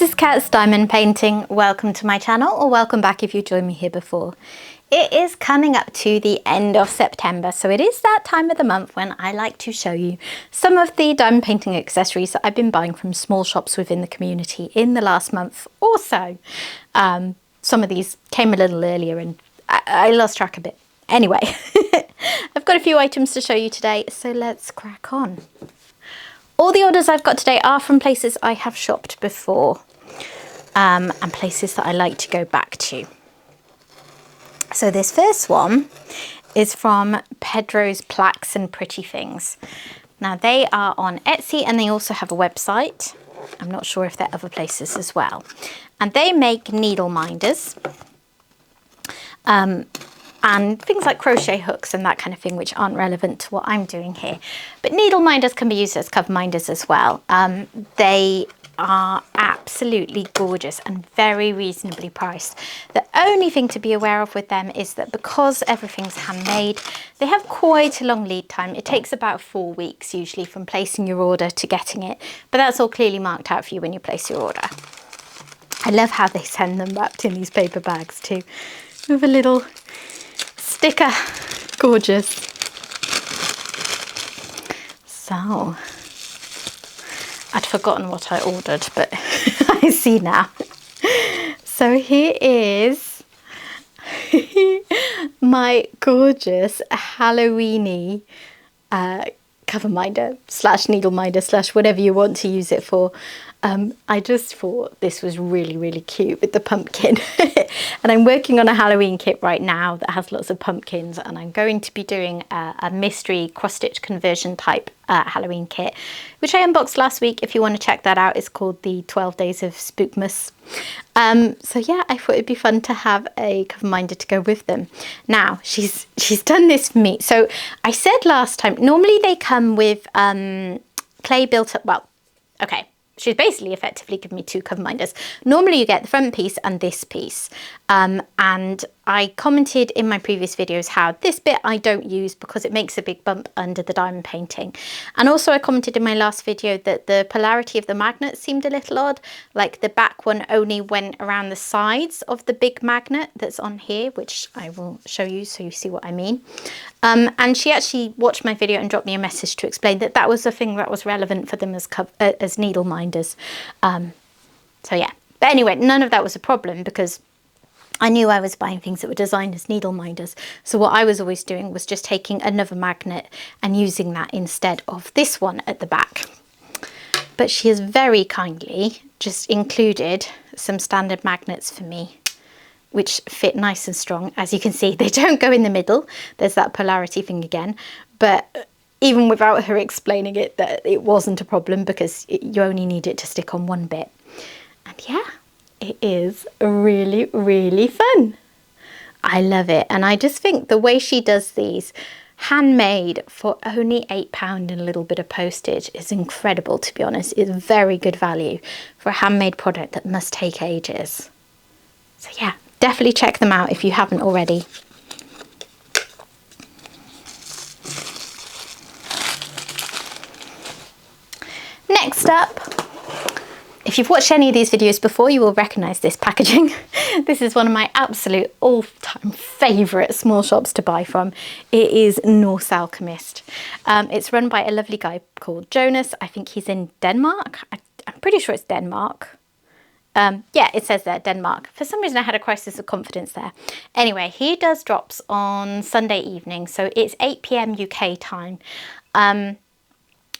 is Cat's Diamond Painting. Welcome to my channel, or welcome back if you joined me here before. It is coming up to the end of September, so it is that time of the month when I like to show you some of the diamond painting accessories that I've been buying from small shops within the community in the last month or so. Some of these came a little earlier and I lost track a bit. Anyway, I've got a few items to show you today, so let's crack on. All the orders I've got today are from places I have shopped before and places that I like to go back to. So this first one is from Pedro's Plaques and Pretty Things. Now they are on Etsy and they also have a website. I'm not sure if there are other places as well. And they make needle minders and things like crochet hooks and that kind of thing, which aren't relevant to what I'm doing here. But needle minders can be used as cover minders as well. They are absolutely gorgeous and very reasonably priced. The only thing to be aware of with them is that because everything's handmade, they have quite a long lead time. It takes about 4 weeks usually from placing your order to getting it, but that's all clearly marked out for you when you place your order. I love how they send them wrapped in these paper bags too, with a little sticker. Gorgeous. So I'd forgotten what I ordered, but I see now. So here is my gorgeous Halloweeny cover minder slash needle minder slash whatever you want to use it for. I just thought this was really cute with the pumpkin. And I'm working on a Halloween kit right now that has lots of pumpkins, and I'm going to be doing a mystery cross-stitch conversion type Halloween kit, which I unboxed last week. If you want to check that out, it's called the 12 Days of Spookmas. So yeah, I thought it'd be fun to have a cover minder to go with them. Now she's done this for me. So I said last time, normally they come with clay built up. Well, okay. She's basically effectively given me 2 cover minders. Normally you get the front piece and this piece. And I commented in my previous videos how this bit I don't use because it makes a big bump under the diamond painting. And also I commented in my last video that the polarity of the magnet seemed a little odd. Like the back one only went around the sides of the big magnet that's on here, which I will show you so you see what I mean. And she actually watched my video and dropped me a message to explain that that was a thing that was relevant for them as needle minders. So yeah, but anyway, none of that was a problem because I knew I was buying things that were designed as needle minders. So what I was always doing was just taking another magnet and using that instead of this one at the back. But she has very kindly just included some standard magnets for me, which fit nice and strong. As you can see, they don't go in the middle. There's that polarity thing again. But even without her explaining it, that it wasn't a problem because you only need it to stick on one bit. And yeah, it is really fun. I love it. And I just think the way she does these handmade for only £8 and a little bit of postage is incredible, to be honest. It's very good value for a handmade product that must take ages. So yeah, definitely check them out if you haven't already. Next up, if you've watched any of these videos before, you will recognise this packaging. This is one of my absolute all-time favourite small shops to buy from. It is Norse Alchemist. It's run by a lovely guy called Jonas. I think he's in Denmark. I'm pretty sure it's Denmark. Yeah, it says there, Denmark. For some reason I had a crisis of confidence there. Anyway, he does drops on Sunday evening, so it's 8 PM UK time.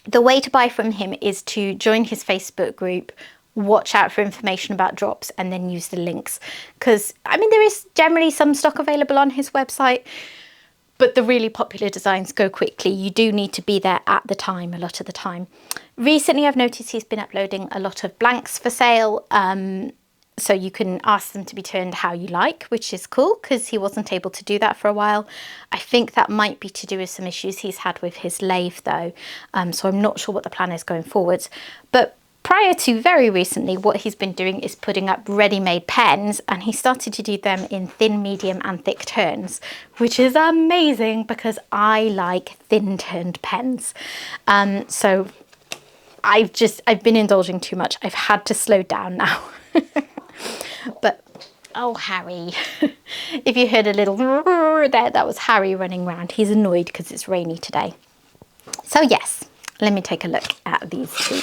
The way to buy from him is to join his Facebook group, watch out for information about drops, and then use the links. Because, I mean, there is generally some stock available on his website, but the really popular designs go quickly. You do need to be there at the time, a lot of the time. Recently, I've noticed he's been uploading a lot of blanks for sale. So you can ask them to be turned how you like, which is cool because he wasn't able to do that for a while. I think that might be to do with some issues he's had with his lathe though. So I'm not sure what the plan is going forwards. But prior to very recently, what he's been doing is putting up ready-made pens, and he started to do them in thin, medium and thick turns, which is amazing because I like thin turned pens. So I've been indulging too much. I've had to slow down now. But, oh, Harry. If you heard a little there, that was Harry running around. He's annoyed because it's rainy today. So yes, let me take a look at these two.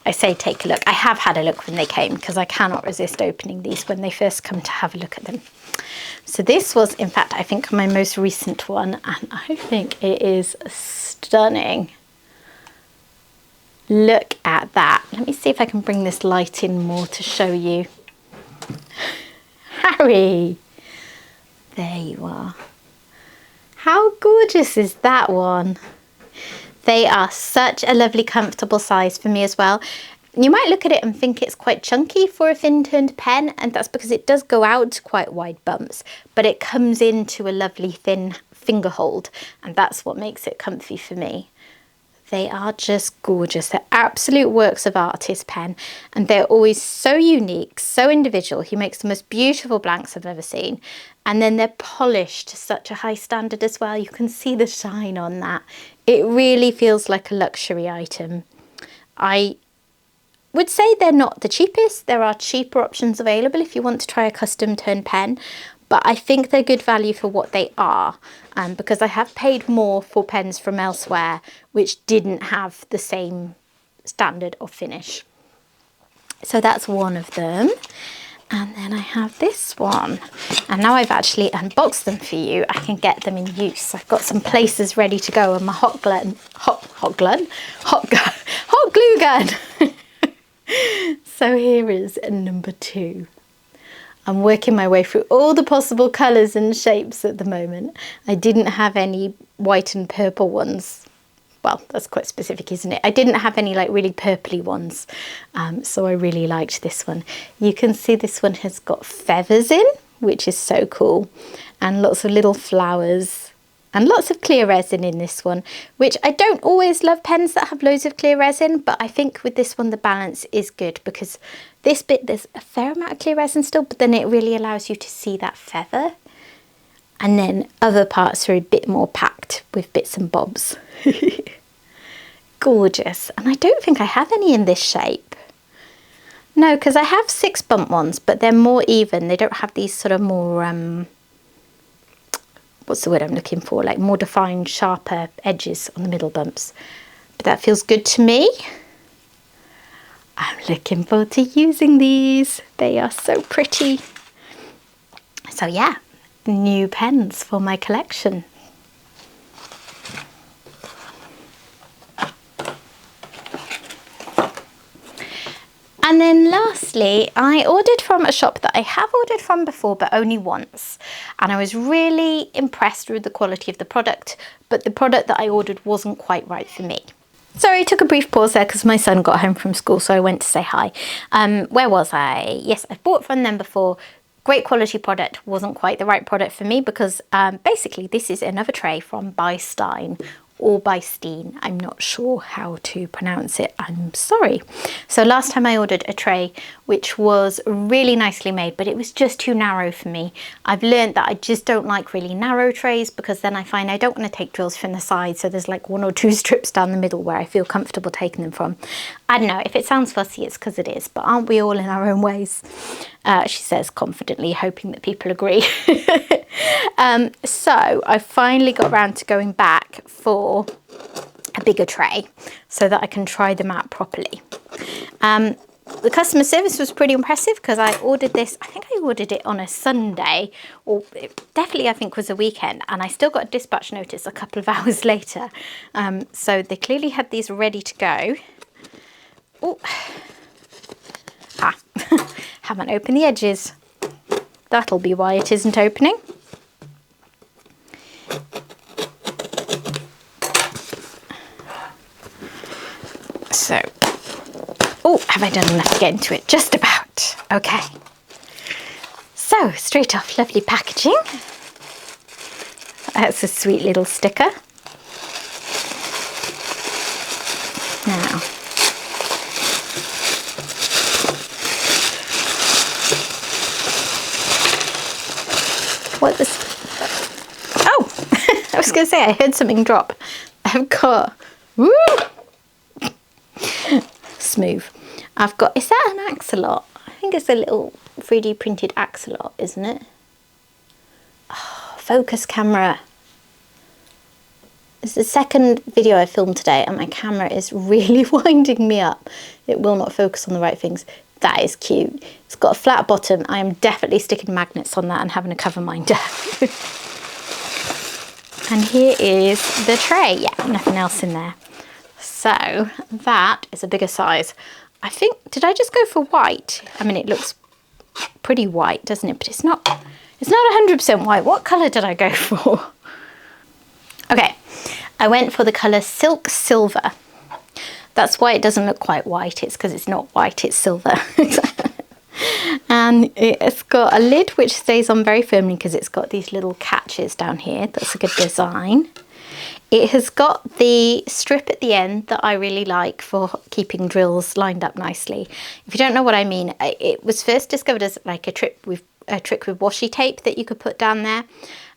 I say take a look. I have had a look when they came because I cannot resist opening these when they first come to have a look at them. So this was, in fact, I think my most recent one, and I think it is stunning. Look at that. Let me see if I can bring this light in more to show you. Harry, there you are. How gorgeous is that one? They are such a lovely, comfortable size for me as well. You might look at it and think it's quite chunky for a thin-turned pen, and that's because it does go out to quite wide bumps, but it comes into a lovely thin finger hold, and that's what makes it comfy for me. They are just gorgeous. They're absolute works of art, his pen, and they're always so unique, so individual. He makes the most beautiful blanks I've ever seen, and then they're polished to such a high standard as well. You can see the shine on that. It really feels like a luxury item. I would say they're not the cheapest. There are cheaper options available if you want to try a custom turned pen, but I think they're good value for what they are, because I have paid more for pens from elsewhere which didn't have the same standard of finish. So that's one of them. And then I have this one. And now I've actually unboxed them for you, I can get them in use. I've got some places ready to go, and my hot glue gun. So here is number 2. I'm working my way through all the possible colours and shapes at the moment. I didn't have any white and purple ones. Well, that's quite specific, isn't it? I didn't have any like really purpley ones, so I really liked this one. You can see this one has got feathers in, which is so cool, and lots of little flowers, and lots of clear resin in this one, which I don't always love pens that have loads of clear resin, but I think with this one the balance is good, because this bit there's a fair amount of clear resin still, but then it really allows you to see that feather, and then other parts are a bit more packed with bits and bobs. Gorgeous. And I don't think I have any in this shape. No, because I have 6 bump ones, but they're more even. They don't have these sort of more what's the word I'm looking for, like more defined, sharper edges on the middle bumps. But that feels good to me. I'm looking forward to using these. They are so pretty. So yeah, new pens for my collection. And then lastly, I ordered from a shop that I have ordered from before, but only once. And I was really impressed with the quality of the product, but the product that I ordered wasn't quite right for me. Sorry, I took a brief pause there because my son got home from school, so I went to say hi. Where was I? Yes, I've bought from them before. Great quality product, wasn't quite the right product for me because basically this is another tray from by Stine, or by Stine. I'm not sure how to pronounce it, I'm sorry. So last time I ordered a tray which was really nicely made, but it was just too narrow for me. I've learned that I just don't like really narrow trays, because then I find I don't want to take drills from the side, so there's like 1 or 2 strips down the middle where I feel comfortable taking them from. I don't know, if it sounds fussy it's because it is, but aren't we all in our own ways? She says confidently, hoping that people agree. So I finally got around to going back for a bigger tray so that I can try them out properly. The customer service was pretty impressive because I ordered this, I think I ordered it on a Sunday, or it definitely I think was a weekend, and I still got a dispatch notice a couple of hours later. So they clearly had these ready to go. Oh, haven't opened the edges. That'll be why it isn't opening. So, oh, have I done enough to get into it? Just about. Okay. So, straight off, lovely packaging. That's a sweet little sticker. Now, what this? Oh, I was going to say I heard something drop. I've got, woo, smooth. I've got, is that an axolot? think it's a little 3D printed axolot, isn't it? Oh, focus camera. It's the second video I filmed today and my camera is really winding me up. It will not focus on the right things. That is cute. It's got a flat bottom. I am definitely sticking magnets on that and having a cover minder. And here is the tray. Yeah, nothing else in there. So that is a bigger size. I think, did I just go for white? I mean, it looks pretty white, doesn't it? But it's not 100% white. What colour did I go for? Okay, I went for the colour Silk Silver. That's why it doesn't look quite white. It's because it's not white, it's silver. And it's got a lid which stays on very firmly because it's got these little catches down here. That's a good design. It has got the strip at the end that I really like for keeping drills lined up nicely. If you don't know what I mean, it was first discovered as like a trick with washi tape that you could put down there.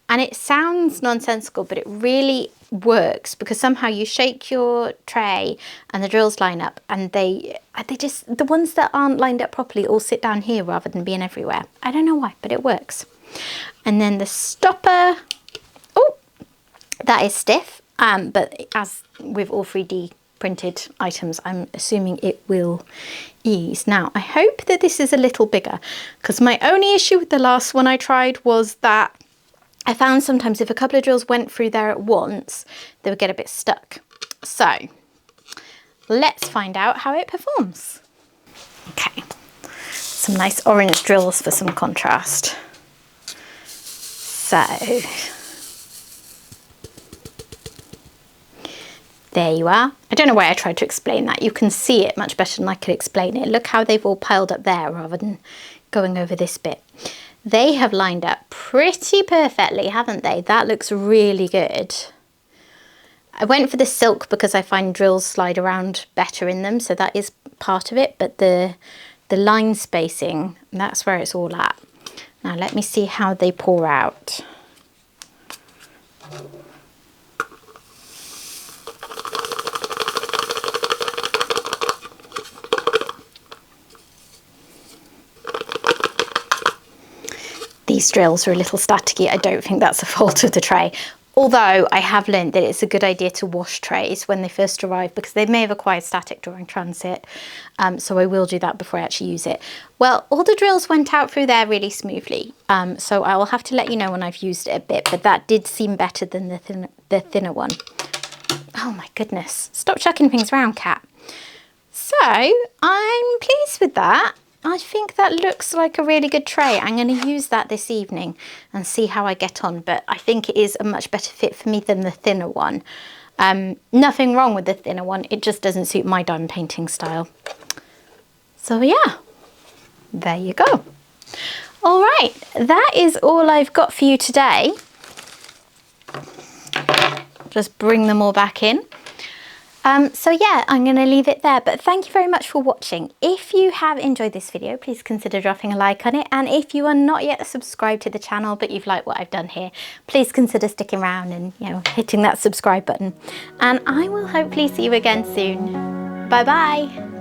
And it sounds nonsensical, but it really works because somehow you shake your tray and the drills line up, and the ones that aren't lined up properly all sit down here rather than being everywhere. I don't know why, but it works. And then the stopper, oh, that is stiff, but as with all 3D printed items, I'm assuming it will ease. Now, I hope that this is a little bigger, because my only issue with the last one I tried was that I found sometimes if a couple of drills went through there at once, they would get a bit stuck. So let's find out how it performs. Okay, some nice orange drills for some contrast. So there you are. I don't know why I tried to explain that. You can see it much better than I could explain it. Look how they've all piled up there rather than going over this bit. They have lined up pretty perfectly, haven't they? That looks really good. I went for the silk because I find drills slide around better in them, so that is part of it, but the line spacing, that's where it's all at. Now let me see how they pour out. These drills are a little staticky. I don't think that's a fault of the tray. Although I have learned that it's a good idea to wash trays when they first arrive because they may have acquired static during transit. So I will do that before I actually use it. Well, all the drills went out through there really smoothly. So I will have to let you know when I've used it a bit, but that did seem better than the thinner one. Oh my goodness. Stop chucking things around, cat. So I'm pleased with that. I think that looks like a really good tray. I'm going to use that this evening and see how I get on, but I think it is a much better fit for me than the thinner one. Nothing wrong with the thinner one, it just doesn't suit my diamond painting style. So yeah, there you go. All right, that is all I've got for you today. Just bring them all back in. So yeah, I'm going to leave it there, but thank you very much for watching. If you have enjoyed this video, please consider dropping a like on it, and if you are not yet subscribed to the channel but you've liked what I've done here, please consider sticking around and, you know, hitting that subscribe button, and I will hopefully see you again soon. Bye bye.